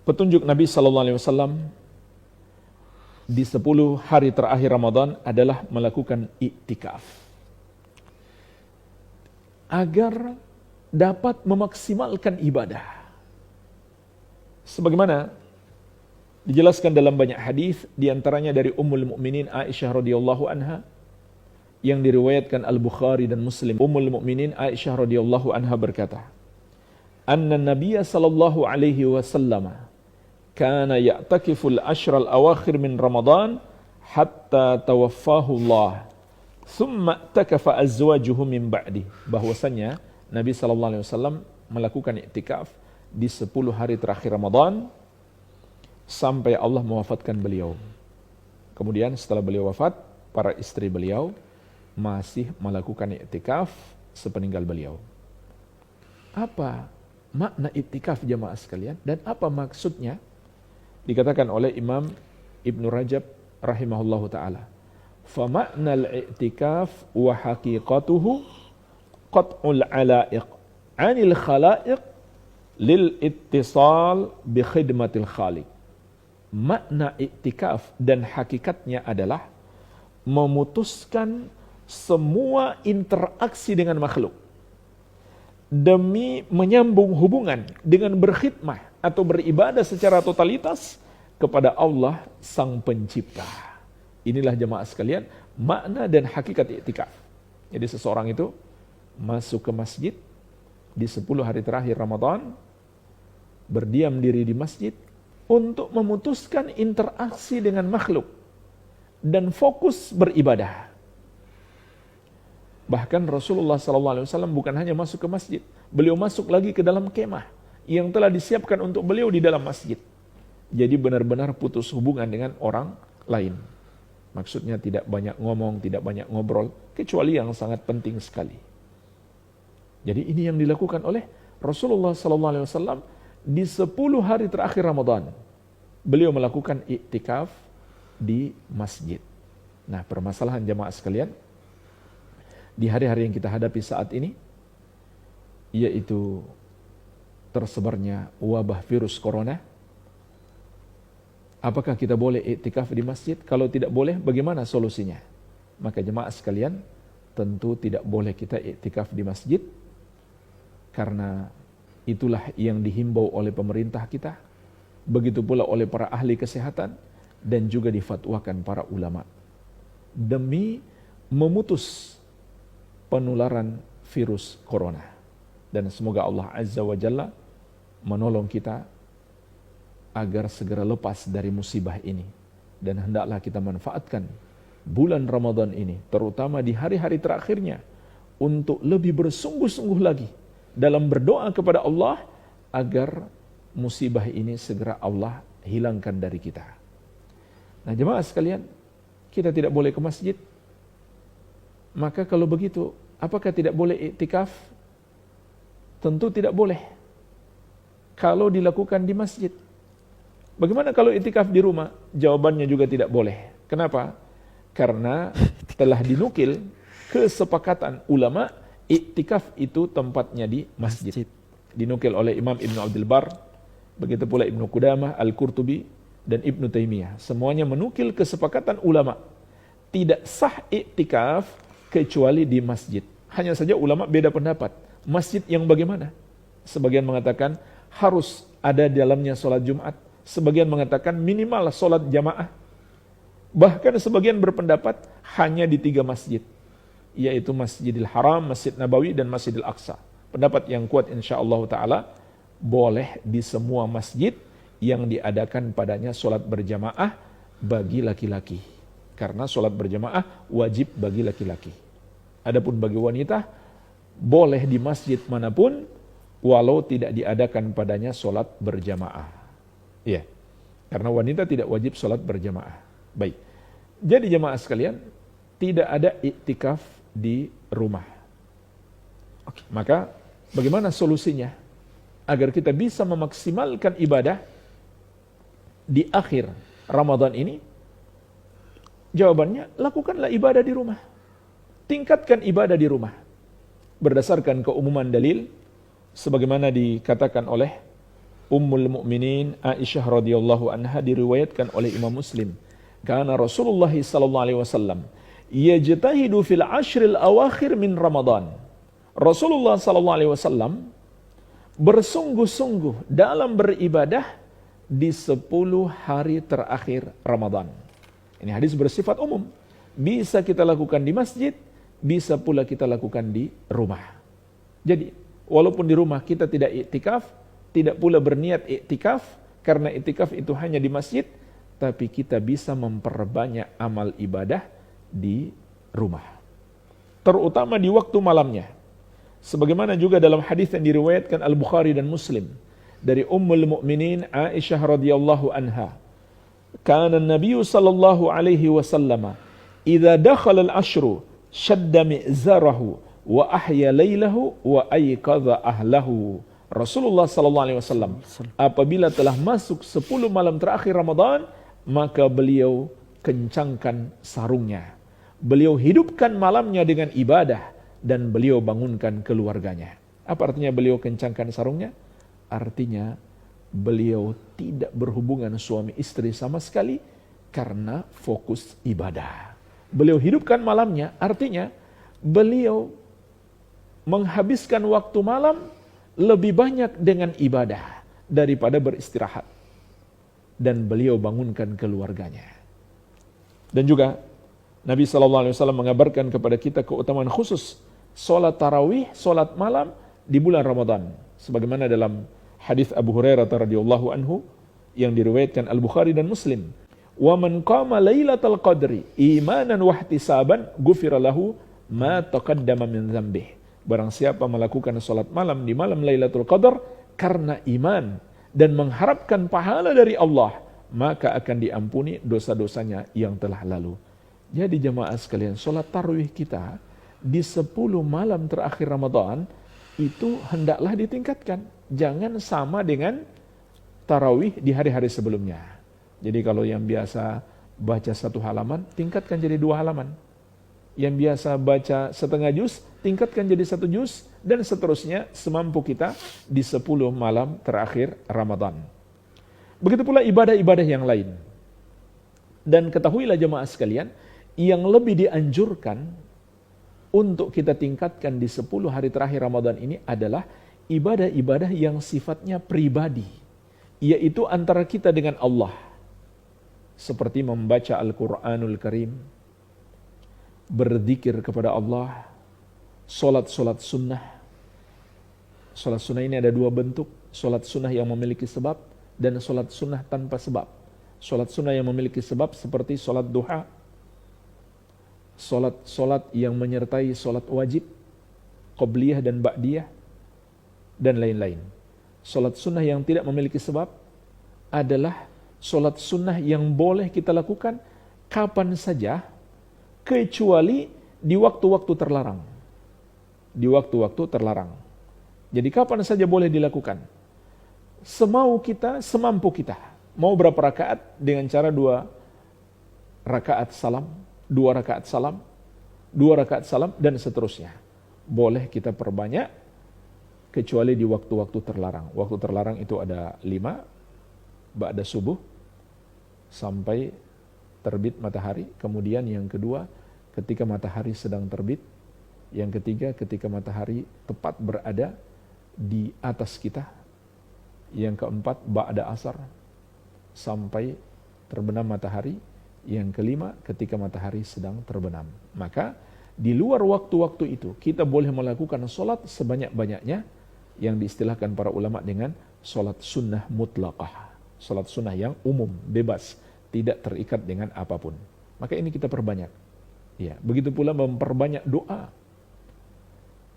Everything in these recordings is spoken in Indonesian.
petunjuk Nabi sallallahu alaihi wasallam di 10 hari terakhir Ramadan adalah melakukan iktikaf agar dapat memaksimalkan ibadah. Sebagaimana dijelaskan dalam banyak hadis, di antaranya dari Ummul Mukminin Aisyah radhiyallahu anha yang diriwayatkan Al-Bukhari dan Muslim. Ummul Mukminin Aisyah radhiyallahu anha berkata, "Anna Nabiyya sallallahu alaihi wasallam kana ya'takifu al-ashra al-awakhir min Ramadan hatta tawaffahu Allah. Thumma i'takafa azwajuhu min ba'di." Bahwasanya Nabi sallallahu alaihi wasallam melakukan iktikaf di 10 hari terakhir Ramadan sampai Allah mewafatkan beliau. Kemudian setelah beliau wafat, para istri beliau masih melakukan iktikaf sepeninggal beliau. Apa makna iktikaf jamaah sekalian dan apa maksudnya? Dikatakan oleh Imam Ibnu Rajab rahimahullahu taala, "Fa ma'nal i'tikaf wa haqiqatuhu qat'ul 'ala'iq 'anil khala'iq lil ittisal bi khidmatil khaliq." Makna iktikaf dan hakikatnya adalah memutuskan semua interaksi dengan makhluk demi menyambung hubungan dengan berkhidmah atau beribadah secara totalitas kepada Allah Sang Pencipta. Inilah jemaah sekalian makna dan hakikat iktikaf. Jadi seseorang itu masuk ke masjid di 10 hari terakhir Ramadan, berdiam diri di masjid untuk memutuskan interaksi dengan makhluk dan fokus beribadah. Bahkan Rasulullah SAW bukan hanya masuk ke masjid, beliau masuk lagi ke dalam kemah yang telah disiapkan untuk beliau di dalam masjid. Jadi benar-benar putus hubungan dengan orang lain. Maksudnya tidak banyak ngomong, tidak banyak ngobrol, kecuali yang sangat penting sekali. Jadi ini yang dilakukan oleh Rasulullah SAW di 10 hari terakhir Ramadan. Beliau melakukan iktikaf di masjid. Nah, permasalahan jamaah sekalian, di hari-hari yang kita hadapi saat ini, yaitu tersebarnya wabah virus corona, apakah kita boleh iktikaf di masjid? Kalau tidak boleh, bagaimana solusinya? Maka jemaah sekalian, tentu tidak boleh kita iktikaf di masjid, karena itulah yang dihimbau oleh pemerintah kita, begitu pula oleh para ahli kesehatan, dan juga difatwakan para ulama, demi memutus penularan virus corona. Dan semoga Allah Azza wa Jalla menolong kita agar segera lepas dari musibah ini. Dan hendaklah kita manfaatkan bulan Ramadan ini, terutama di hari-hari terakhirnya, untuk lebih bersungguh-sungguh lagi dalam berdoa kepada Allah agar musibah ini segera Allah hilangkan dari kita. Nah jemaah sekalian, kita tidak boleh ke masjid. Maka kalau begitu, apakah tidak boleh iktikaf? Tentu tidak boleh kalau dilakukan di masjid. Bagaimana kalau iktikaf di rumah? Jawabannya juga tidak boleh. Kenapa? Karena telah dinukil kesepakatan ulama, iktikaf itu tempatnya di masjid. Dinukil oleh Imam Ibn Abdul Bar, begitu pula Ibn Qudamah, Al-Qurtubi, dan Ibn Taimiyah. Semuanya menukil kesepakatan ulama. Tidak sah iktikaf kecuali di masjid. Hanya saja ulama beda pendapat. Masjid yang bagaimana? Sebagian mengatakan harus ada di dalamnya sholat Jumat. Sebagian mengatakan minimal sholat jamaah. Bahkan sebagian berpendapat hanya di 3 masjid, yaitu Masjidil Haram, Masjid Nabawi, dan Masjidil Aqsa. Pendapat yang kuat insyaallah ta'ala, boleh di semua masjid yang diadakan padanya sholat berjamaah bagi laki-laki. Karena sholat berjamaah wajib bagi laki-laki. Adapun bagi wanita, boleh di masjid manapun, walau tidak diadakan padanya sholat berjamaah. Iya, karena wanita tidak wajib sholat berjamaah. Baik, jadi jemaah sekalian, tidak ada iktikaf di rumah. Oke. Maka bagaimana solusinya agar kita bisa memaksimalkan ibadah di akhir Ramadan ini? Jawabannya, lakukanlah ibadah di rumah. Tingkatkan ibadah di rumah. Berdasarkan keumuman dalil, sebagaimana dikatakan oleh Ummul Mukminin Aisyah radhiyallahu anha diriwayatkan oleh Imam Muslim. Karena Rasulullah sallallahu alaihi wasallam yajtahidu fil ashril awakhir min Ramadan. Rasulullah sallallahu alaihi wasallam bersungguh-sungguh dalam beribadah di 10 hari terakhir Ramadan. Ini hadis bersifat umum. Bisa kita lakukan di masjid, bisa pula kita lakukan di rumah. Jadi, walaupun di rumah kita tidak iktikaf, tidak pula berniat iktikaf, karena iktikaf itu hanya di masjid, tapi kita bisa memperbanyak amal ibadah di rumah. Terutama di waktu malamnya. Sebagaimana juga dalam hadis yang diriwayatkan Al-Bukhari dan Muslim dari Ummul Mukminin Aisyah radhiyallahu anha. Kana an-nabiy sallallahu alaihi wasallam idza dakhala al-ashru shadda mi'zarahu wa ahya lailahu wa ayqadha ahlahu. Rasulullah sallallahu alaihi wasallam apabila telah masuk 10 malam terakhir Ramadan, maka beliau kencangkan sarungnya. Beliau hidupkan malamnya dengan ibadah dan beliau bangunkan keluarganya. Apa artinya beliau kencangkan sarungnya? Artinya beliau tidak berhubungan suami istri sama sekali karena fokus ibadah. Beliau hidupkan malamnya, artinya beliau menghabiskan waktu malam lebih banyak dengan ibadah daripada beristirahat. Dan beliau bangunkan keluarganya. Dan juga Nabi SAW mengabarkan kepada kita keutamaan khusus solat tarawih, solat malam di bulan Ramadan. Sebagaimana dalam hadis Abu Hurairah radhiyallahu anhu yang diriwayatkan Al-Bukhari dan Muslim. Wa man qama lailatal qadri imanan wa ihtisaban ghufira lahu ma taqaddama min dzambih. Barang siapa melakukan salat malam di malam Lailatul Qadar karena iman dan mengharapkan pahala dari Allah, maka akan diampuni dosa-dosanya yang telah lalu. Jadi jemaah sekalian, salat tarawih kita di 10 malam terakhir Ramadan itu hendaklah ditingkatkan. Jangan sama dengan tarawih di hari-hari sebelumnya. Jadi kalau yang biasa baca 1 halaman, tingkatkan jadi 2 halaman. Yang biasa baca setengah juz, tingkatkan jadi 1 juz, dan seterusnya semampu kita di 10 malam terakhir Ramadan. Begitu pula ibadah-ibadah yang lain. Dan ketahuilah jemaah sekalian, yang lebih dianjurkan untuk kita tingkatkan di 10 hari terakhir Ramadan ini adalah ibadah-ibadah yang sifatnya pribadi, yaitu antara kita dengan Allah. Seperti membaca Al-Quranul Karim, berzikir kepada Allah, solat-solat sunnah. Solat sunnah ini ada 2 bentuk, solat sunnah yang memiliki sebab dan solat sunnah tanpa sebab. Solat sunnah yang memiliki sebab seperti solat duha, solat yang menyertai solat wajib, qobliyah dan ba'diyah, dan lain-lain. Solat sunnah yang tidak memiliki sebab adalah solat sunnah yang boleh kita lakukan kapan saja, kecuali di waktu-waktu terlarang. Di waktu-waktu terlarang. Jadi kapan saja boleh dilakukan. Semau kita, semampu kita. Mau berapa rakaat dengan cara 2 rakaat salam, 2 rakaat salam, 2 rakaat salam, dan seterusnya. Boleh kita perbanyak, kecuali di waktu-waktu terlarang. Waktu terlarang itu ada 5, ba'da subuh, sampai terbit matahari. Kemudian yang kedua, ketika matahari sedang terbit. Yang ketiga, ketika matahari tepat berada di atas kita. Yang keempat, ba'da asar, sampai terbenam matahari. Yang kelima, ketika matahari sedang terbenam. Maka di luar waktu-waktu itu kita boleh melakukan solat sebanyak-banyaknya, yang diistilahkan para ulama dengan solat sunnah mutlaqah. Solat sunnah yang umum, bebas, tidak terikat dengan apapun. Maka ini kita perbanyak. Ya, begitu pula memperbanyak doa.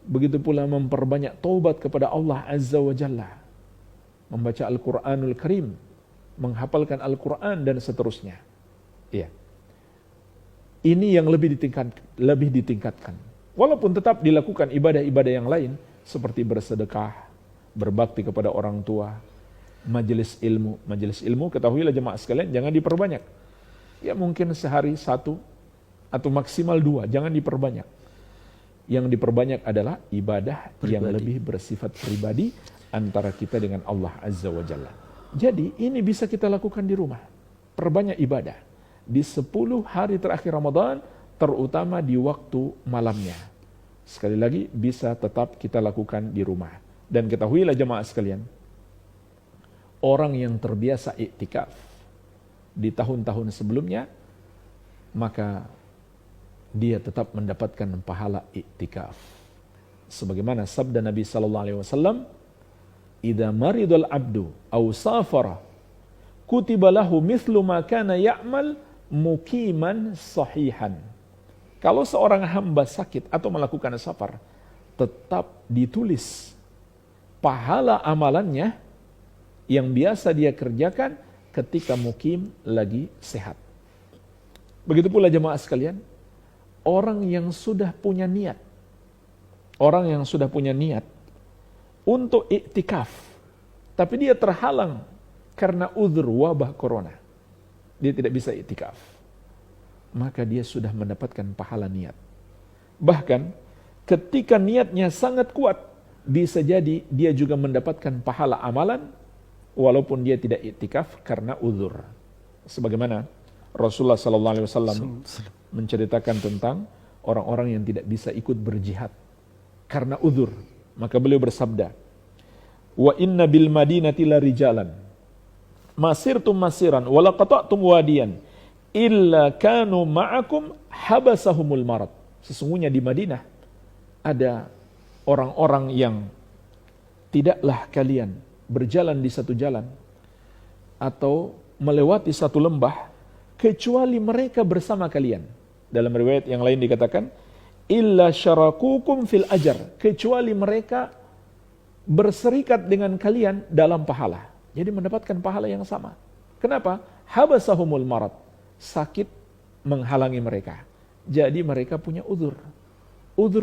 Begitu pula memperbanyak taubat kepada Allah Azza wa Jalla. Membaca Al-Quranul Karim, menghafalkan Al-Quran, dan seterusnya. Ya. Ini yang lebih ditingkatkan. Walaupun tetap dilakukan ibadah-ibadah yang lain, seperti bersedekah, berbakti kepada orang tua, majelis ilmu. Majelis ilmu, ketahuilah jemaah sekalian, jangan diperbanyak. Ya mungkin sehari 1 atau maksimal 2, jangan diperbanyak. Yang diperbanyak adalah ibadah pribadi, yang lebih bersifat pribadi, antara kita dengan Allah Azza wa Jalla. Jadi ini bisa kita lakukan di rumah. Perbanyak ibadah. Di 10 hari terakhir Ramadan, terutama di waktu malamnya. Sekali lagi, bisa tetap kita lakukan di rumah. Dan ketahuilah jemaah sekalian, orang yang terbiasa iktikaf di tahun-tahun sebelumnya, maka dia tetap mendapatkan pahala iktikaf. Sebagaimana sabda Nabi sallallahu alaihi wasallam, "Idza maridul abdu aw safara, kutiba lahu mithlu ma kana ya'mal muqiman sahihan." Kalau seorang hamba sakit atau melakukan safar, tetap ditulis pahala amalannya yang biasa dia kerjakan ketika mukim lagi sehat. Begitu pula jemaah sekalian, orang yang sudah punya niat untuk iktikaf, tapi dia terhalang karena uzur wabah corona, dia tidak bisa iktikaf, maka dia sudah mendapatkan pahala niat. Bahkan ketika niatnya sangat kuat, bisa jadi dia juga mendapatkan pahala amalan walaupun dia tidak iktikaf karena uzur. Sebagaimana Rasulullah SAW menceritakan tentang orang-orang yang tidak bisa ikut berjihad karena uzur. Maka beliau bersabda, "Wa inna bil madinati la rijalan masirtum masiran wa laqata'tum wadiyan illa kanu ma'akum habasahumul marad." Sesungguhnya di Madinah ada orang-orang yang tidaklah kalian berjalan di satu jalan atau melewati satu lembah kecuali mereka bersama kalian. Dalam riwayat yang lain dikatakan, illa syarakukum fil ajar, kecuali mereka berserikat dengan kalian dalam pahala. Jadi mendapatkan pahala yang sama. Kenapa? Habasahumul marad, sakit menghalangi mereka. Jadi mereka punya uzur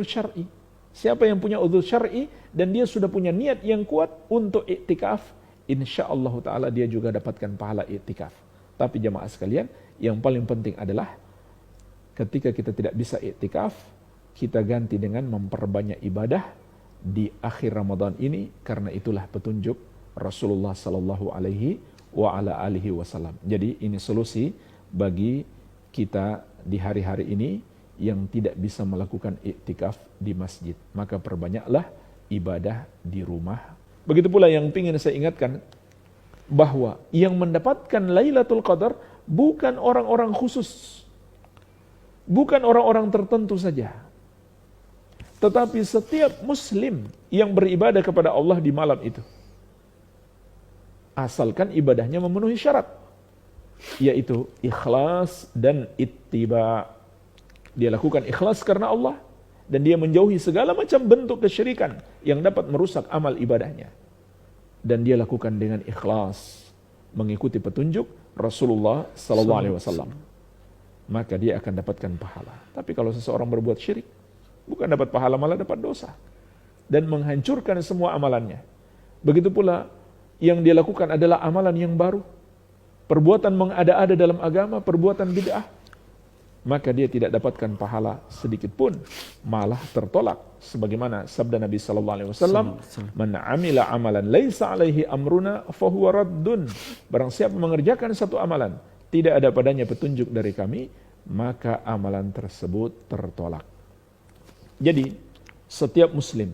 syar'i. Siapa yang punya uzur syar'i dan dia sudah punya niat yang kuat untuk iktikaf, insyaallah taala dia juga dapatkan pahala iktikaf. Tapi jemaah sekalian, yang paling penting adalah ketika kita tidak bisa iktikaf, kita ganti dengan memperbanyak ibadah di akhir Ramadan ini, karena itulah petunjuk Rasulullah sallallahu alaihi wa ala alihi wasallam. Jadi ini solusi bagi kita di hari-hari ini yang tidak bisa melakukan iktikaf di masjid. Maka perbanyaklah ibadah di rumah. Begitu pula yang ingin saya ingatkan, bahwa yang mendapatkan Lailatul Qadar bukan orang-orang khusus, bukan orang-orang tertentu saja, tetapi setiap muslim yang beribadah kepada Allah di malam itu, asalkan ibadahnya memenuhi syarat, yaitu ikhlas dan ittiba. Dia lakukan ikhlas karena Allah, dan dia menjauhi segala macam bentuk kesyirikan yang dapat merusak amal ibadahnya. Dan dia lakukan dengan ikhlas, mengikuti petunjuk Rasulullah sallallahu alaihi wasallam. Maka dia akan dapatkan pahala. Tapi kalau seseorang berbuat syirik, bukan dapat pahala, malah dapat dosa dan menghancurkan semua amalannya. Begitu pula yang dia lakukan adalah amalan yang baru, perbuatan mengada-ada dalam agama, perbuatan bid'ah, maka dia tidak dapatkan pahala sedikit pun, malah tertolak. Sebagaimana sabda Nabi sallallahu alaihi wasallam, "Man 'amila amalan laisa 'alaihi amruna fahuwa raddun." Barang siapa mengerjakan satu amalan, tidak ada padanya petunjuk dari kami, maka amalan tersebut tertolak. Jadi, setiap muslim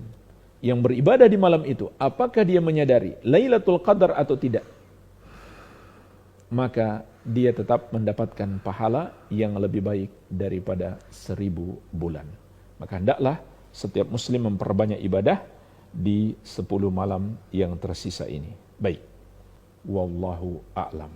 yang beribadah di malam itu, apakah dia menyadari Lailatul Qadar atau tidak, maka dia tetap mendapatkan pahala yang lebih baik daripada 1000 bulan. Maka hendaklah setiap muslim memperbanyak ibadah di 10 malam yang tersisa ini. Baik. Wallahu a'lam.